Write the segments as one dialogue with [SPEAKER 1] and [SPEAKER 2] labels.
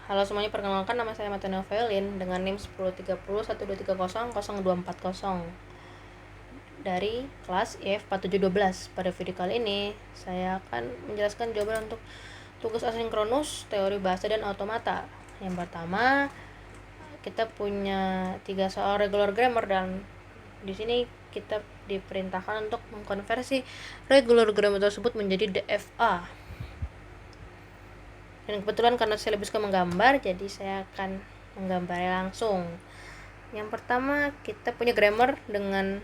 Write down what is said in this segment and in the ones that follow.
[SPEAKER 1] Halo semuanya, perkenalkan nama saya Matthew Novelin dengan NIM 103012300240 dari kelas IF 4712. Pada video kali ini saya akan menjelaskan jawaban untuk tugas asinkronus, teori bahasa dan automata. Yang pertama, kita punya 3 soal regular grammar dan di sini kita diperintahkan untuk mengkonversi regular grammar tersebut menjadi DFA. Dan kebetulan karena saya lebih suka menggambar, jadi saya akan menggambarnya langsung. Yang pertama, kita punya grammar dengan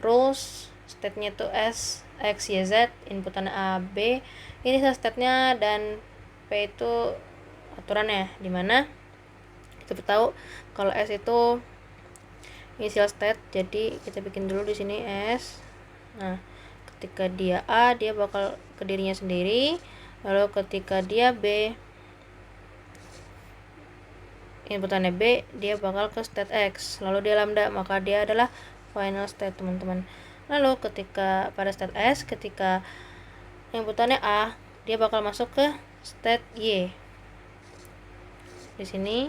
[SPEAKER 1] rules, state-nya itu S, X, Y, Z, inputan A, B. Ini state-nya dan P itu aturannya, dimana kita tahu kalau S itu initial state, jadi kita bikin dulu di sini S. Nah, ketika dia A, dia bakal ke dirinya sendiri. Lalu ketika dia B, inputannya B, dia bakal ke state X. Lalu dia lambda, maka dia adalah final state, teman-teman. Lalu ketika pada state S, ketika inputannya A, dia bakal masuk ke state Y. Di sini,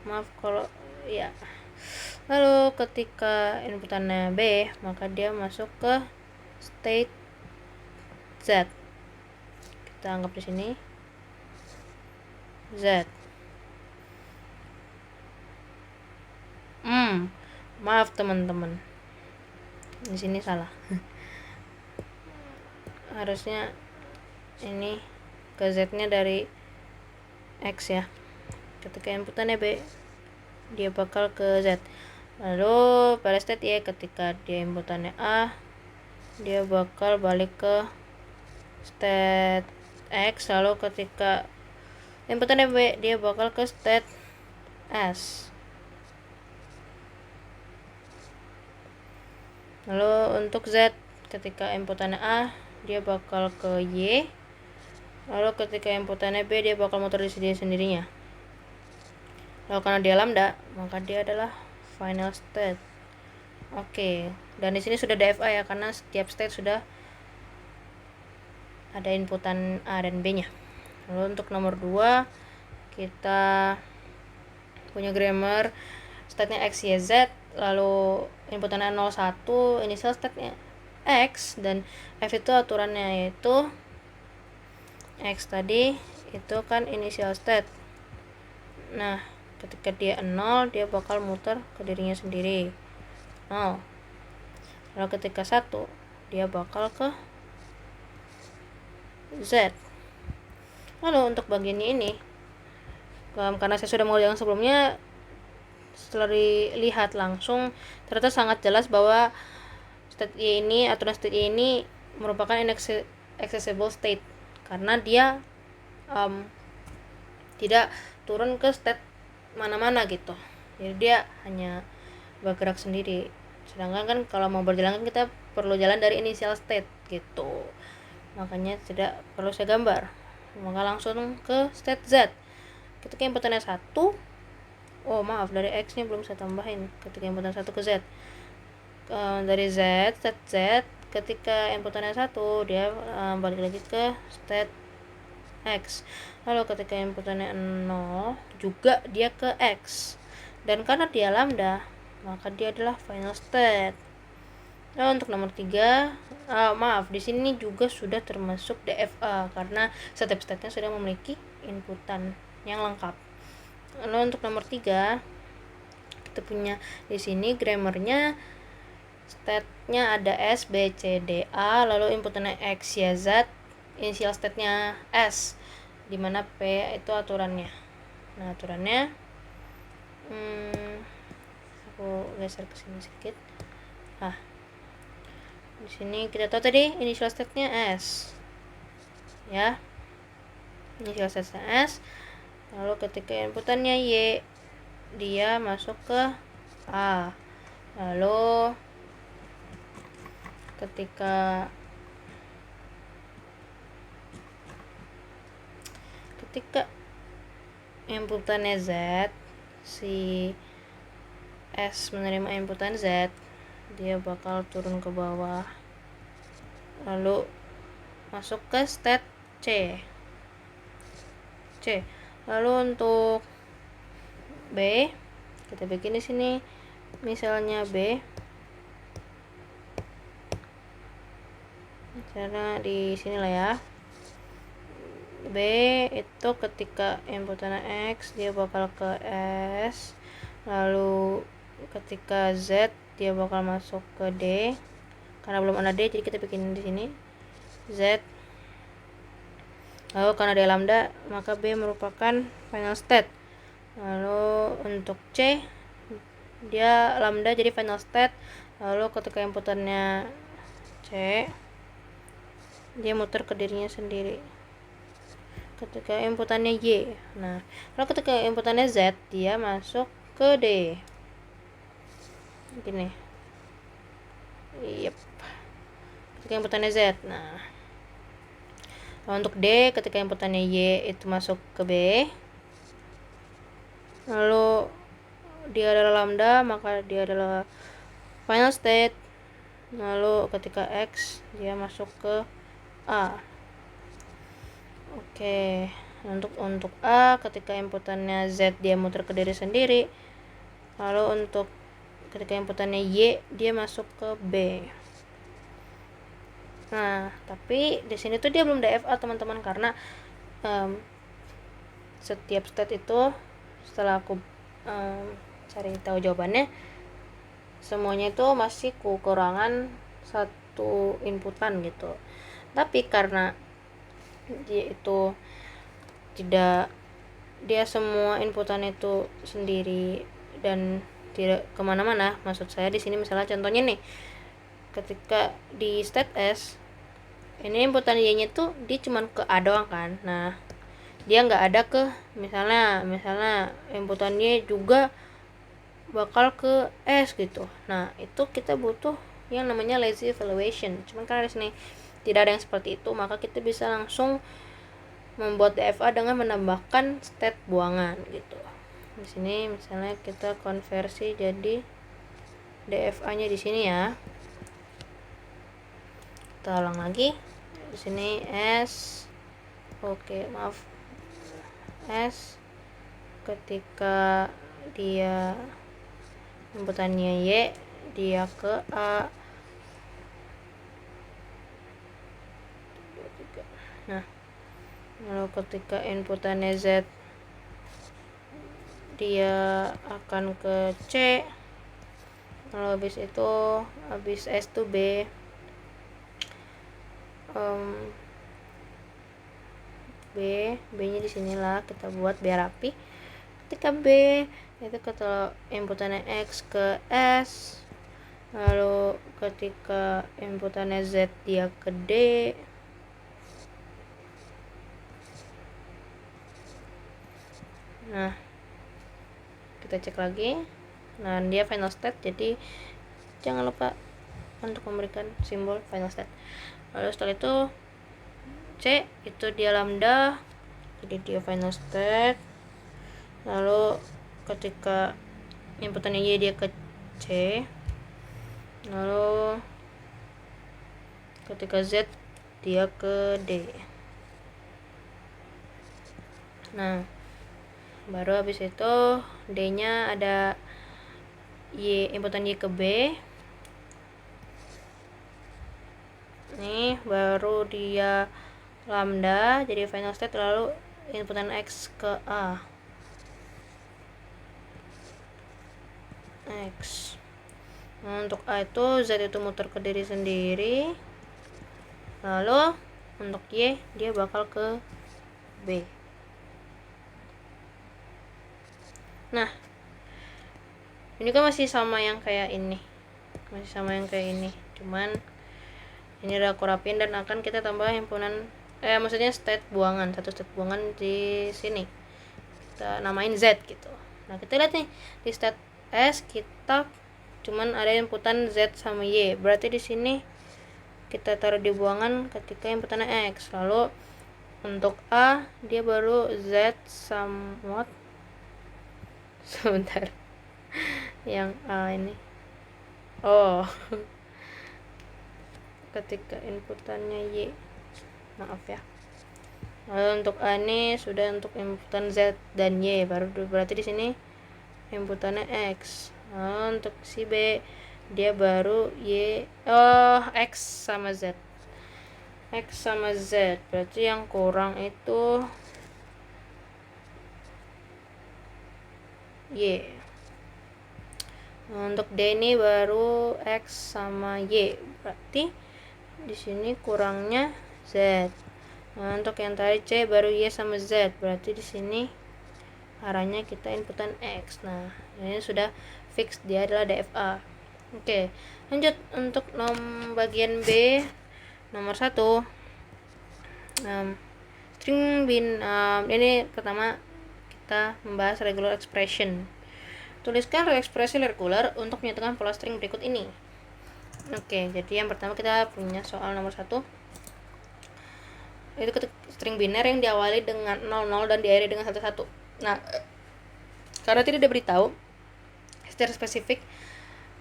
[SPEAKER 1] maaf kalau ya. Lalu ketika inputannya B, maka dia masuk ke state Z. Kita anggap di sini Z. Maaf teman-teman, di sini salah. Harusnya ini ke Z-nya dari X ya. Ketika inputannya B, dia bakal ke Z. Lalu pada state Y, ketika dia inputannya A, dia bakal balik ke state X. Lalu ketika inputannya B, dia bakal ke state S. Lalu untuk Z, ketika inputannya A, dia bakal ke Y. Lalu ketika inputannya B, dia bakal muter di sendirinya. Lalu karena dia lambda, maka dia adalah final state. Oke, dan di sini sudah DFA ya, karena setiap state sudah ada inputan A dan B-nya. Lalu untuk nomor 2, kita punya grammar state-nya X, Y, Z, lalu inputannya 01, initial state-nya X, dan F itu aturannya yaitu X tadi itu kan initial state. Nah, ketika dia 0, dia bakal muter ke dirinya sendiri 0. Lalu ketika 1, dia bakal ke Z. Lalu untuk bagiannya ini, karena saya sudah mengerjakan sebelumnya, setelah dilihat langsung ternyata sangat jelas bahwa state Y ini, aturan state Y ini merupakan inaccessible state karena dia tidak turun ke state mana-mana gitu. Jadi dia hanya bergerak sendiri. Sedangkan kan kalau mau berjalan kan kita perlu jalan dari initial state gitu. Makanya tidak perlu saya gambar. Maka langsung ke state Z. Ketika inputannya 1, dari X nya belum saya tambahin. Ketika inputan 1 ke Z, dari Z, state Z, ketika inputannya 1, dia balik lagi ke state X. Lalu ketika inputannya 0, juga dia ke X. Dan karena dia lambda, maka dia adalah final state. Nah, untuk nomor 3, di sini juga sudah termasuk DFA karena setiap state-nya sudah memiliki inputan yang lengkap. Lalu untuk nomor 3, kita punya di sini grammarnya state-nya ada S, B, C, D, A, lalu inputannya X, Y, Z, initial state-nya S, dimana P itu aturannya. Nah, aturannya aku geser ke sini sedikit. Di sini kita tahu tadi initial state-nya S. Ya. Initial state-nya S. Lalu ketika inputannya Y, dia masuk ke A. Lalu ketika inputannya Z, si S menerima inputan Z, dia bakal turun ke bawah lalu masuk ke state C. C. Lalu untuk B kita bikin di sini misalnya B, misalnya di sini lah ya. B itu ketika inputannya X dia bakal ke S, lalu ketika Z dia bakal masuk ke D. Karena belum ada D jadi kita bikin di sini Z. Lalu karena dia lambda maka B merupakan final state. Lalu untuk C dia lambda jadi final state. Lalu ketika inputannya C dia muter ke dirinya sendiri. Ketika inputannya Y, nah kalau ketika inputannya Z dia masuk ke D gini. Yep. Ketika inputannya Z. Nah untuk D ketika inputannya Y itu masuk ke B, lalu dia adalah lambda maka dia adalah final state. Lalu ketika X dia masuk ke A. Oke, untuk A ketika inputannya Z dia muter ke diri sendiri. Lalu untuk ketika inputannya Y dia masuk ke B. Nah, tapi di sini tuh dia belum DFA teman-teman, karena setiap state itu setelah aku cari tahu jawabannya semuanya itu masih kekurangan satu inputan gitu. Tapi karena dia itu tidak, dia semua inputan itu sendiri dan tidak kemana-mana. Maksud saya di sini misalnya contohnya nih, ketika di state S ini inputan Y nya tuh dia cuman ke A doang kan. Nah dia nggak ada ke misalnya inputan Y juga bakal ke S gitu. Nah itu kita butuh yang namanya lazy evaluation. Cuman karena di sini tidak ada yang seperti itu, maka kita bisa langsung membuat DFA dengan menambahkan state buangan gitu. Di sini misalnya kita konversi jadi DFA-nya di sini ya. Kita ulang lagi. Di sini S. Oke, maaf. S ketika dia inputannya Y dia ke A. Nah, lalu ketika inputannya Z dia akan ke C. Lalu habis S to B, B nya di sinilah kita buat biar rapi. Ketika B itu ketika inputannya X ke S, lalu ketika inputannya Z dia ke D. Nah kita cek lagi. Nah dia final state, jadi jangan lupa untuk memberikan simbol final state. Lalu setelah itu C itu dia lambda, jadi dia final state. Lalu ketika inputannya Y dia ke C, lalu ketika Z dia ke D. Nah baru habis itu D nya ada Y, inputan Y ke B. Nih baru dia lambda jadi final state, lalu inputan X ke A. X. Nah, untuk A itu Z itu muter ke diri sendiri. Lalu untuk Y dia bakal ke B. Nah ini kan masih sama yang kayak ini, cuman ini udah aku rapiin dan akan kita tambah himpunan maksudnya state buangan, satu state buangan di sini kita namain Z gitu. Nah kita lihat nih di state S kita cuman ada inputan Z sama Y, berarti di sini kita taruh di buangan ketika inputannya X. Lalu untuk A dia baru Z somewhat sebentar yang A ini ketika inputannya Y, maaf ya, Lalu untuk A ini sudah untuk inputan Z dan Y, baru berarti di sini inputannya X. Lalu untuk si B dia baru X sama Z. X sama Z, berarti yang kurang itu Y. Untuk D ini baru X sama Y, berarti di sini kurangnya Z. Nah, untuk yang tadi C baru Y sama Z, berarti di sini arahnya kita inputan X. Nah, ini sudah fix, dia adalah DFA. Oke, lanjut untuk bagian B nomor 1. String bin, ini pertama kita membahas regular expression. Tuliskan ekspresi regular untuk menyatukan pola string berikut ini. Oke, jadi yang pertama kita punya soal nomor 1. Itu string biner yang diawali dengan 00 dan diakhiri dengan 11. Nah, karena tidak diberitahu secara spesifik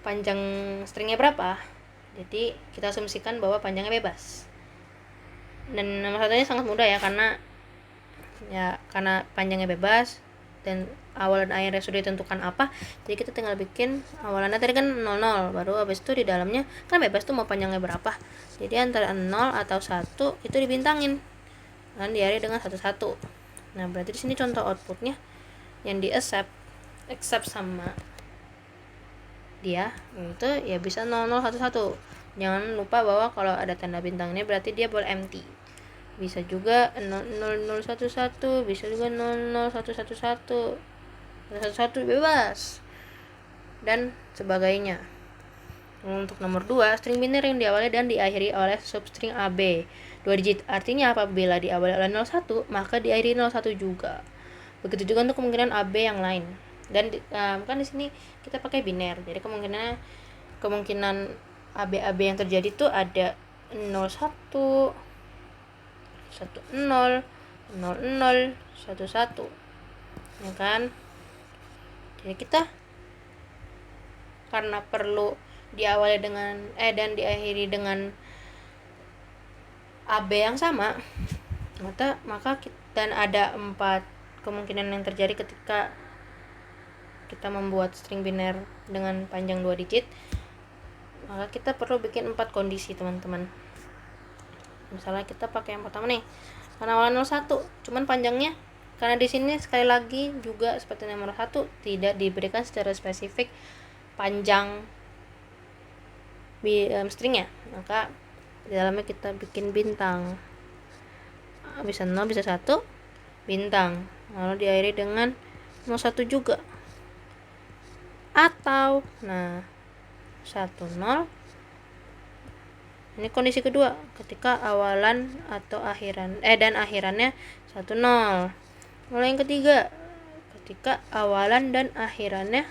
[SPEAKER 1] panjang stringnya berapa, jadi kita asumsikan bahwa panjangnya bebas. Dan nomor 1 ini sangat mudah ya, karena panjangnya bebas dan awal dan akhirnya sudah ditentukan apa, jadi kita tinggal bikin awalannya tadi kan 00, baru habis itu di dalamnya kan bebas tuh mau panjangnya berapa, jadi antara 0 atau 1 itu dibintangin dan diakhiri dengan 11. Nah, berarti di sini contoh outputnya yang di accept sama dia itu ya bisa 0011. Jangan lupa bahwa kalau ada tanda bintang ini berarti dia boleh empty. Bisa juga 00011, bisa juga 00111, 11 bebas dan sebagainya. Untuk nomor 2, string biner yang diawali dan diakhiri oleh substring AB 2 digit. Artinya apabila diawali oleh 01, maka diakhiri 01 juga. Begitu juga untuk kemungkinan AB yang lain. Dan kan di sini kita pakai biner. Jadi kemungkinan AB yang terjadi itu ada 01, 10, 00, 11. Ya kan? Jadi kita karena perlu diawali dengan dan diakhiri dengan AB yang sama, maka dan ada 4 kemungkinan yang terjadi ketika kita membuat string biner dengan panjang 2 digit, maka kita perlu bikin 4 kondisi, teman-teman. Misalnya kita pakai yang pertama nih, karena awalan 01, cuman panjangnya karena di sini sekali lagi juga seperti nomor 1 tidak diberikan secara spesifik panjang stringnya, maka di dalamnya kita bikin bintang, bisa 0 bisa 1 bintang, lalu diakhiri dengan 01 juga, atau 10. Ini kondisi kedua, ketika awalan atau dan akhirannya 10. Lalu yang ketiga, ketika awalan dan akhirannya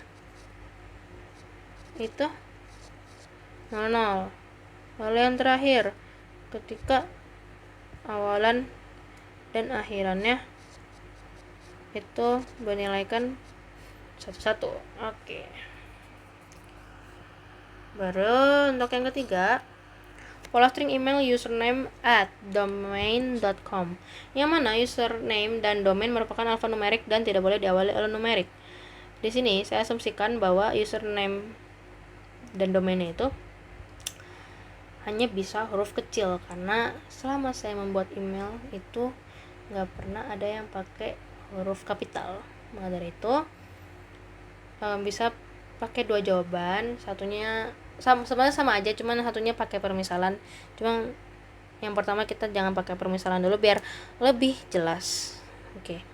[SPEAKER 1] itu 00. Lalu yang terakhir, ketika awalan dan akhirannya itu bernilaikan 11. Oke. Baru untuk yang ketiga, pola string email username @domain.com, yang mana username dan domain merupakan alfanumerik dan tidak boleh diawali oleh numerik. Di sini saya asumsikan bahwa username dan domainnya itu hanya bisa huruf kecil, karena selama saya membuat email itu nggak pernah ada yang pakai huruf kapital. Maka dari itu bisa pakai 2 jawaban, satunya sebenarnya sama aja, cuman satunya pakai permisalan. Cuma yang pertama kita jangan pakai permisalan dulu biar lebih jelas. Oke.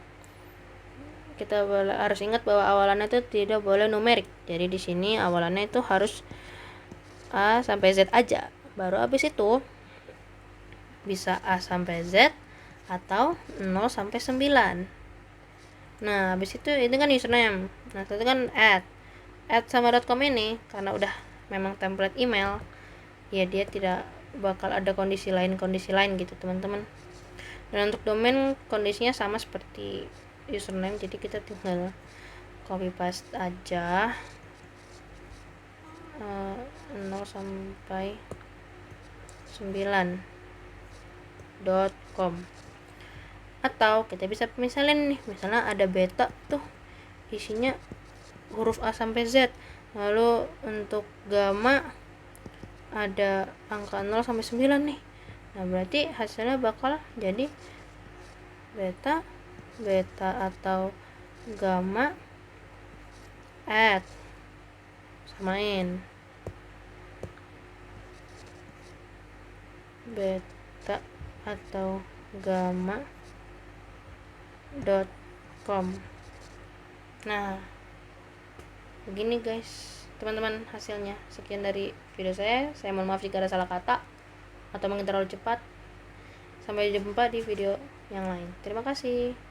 [SPEAKER 1] Kita harus ingat bahwa awalannya itu tidak boleh numerik. Jadi di sini awalannya itu harus A sampai Z aja. Baru habis itu bisa A sampai Z atau 0 sampai 9. Nah, habis itu kan username. Nah, itu kan add sama .com ini karena udah memang template email, ya dia tidak bakal ada kondisi lain gitu, teman-teman. Dan untuk domain kondisinya sama seperti username, jadi kita tinggal copy paste aja 0 sampai 9.com. Atau kita bisa misalnya nih, misalnya ada beta tuh isinya huruf A sampai Z, lalu untuk gamma ada angka 0 sampai 9 nih. Nah, berarti hasilnya bakal jadi beta atau gamma add, samain beta atau gamma .com. Nah, begini guys teman-teman hasilnya. Sekian dari video saya mohon maaf jika ada salah kata atau mungkin terlalu cepat. Sampai jumpa di video yang lain. Terima kasih.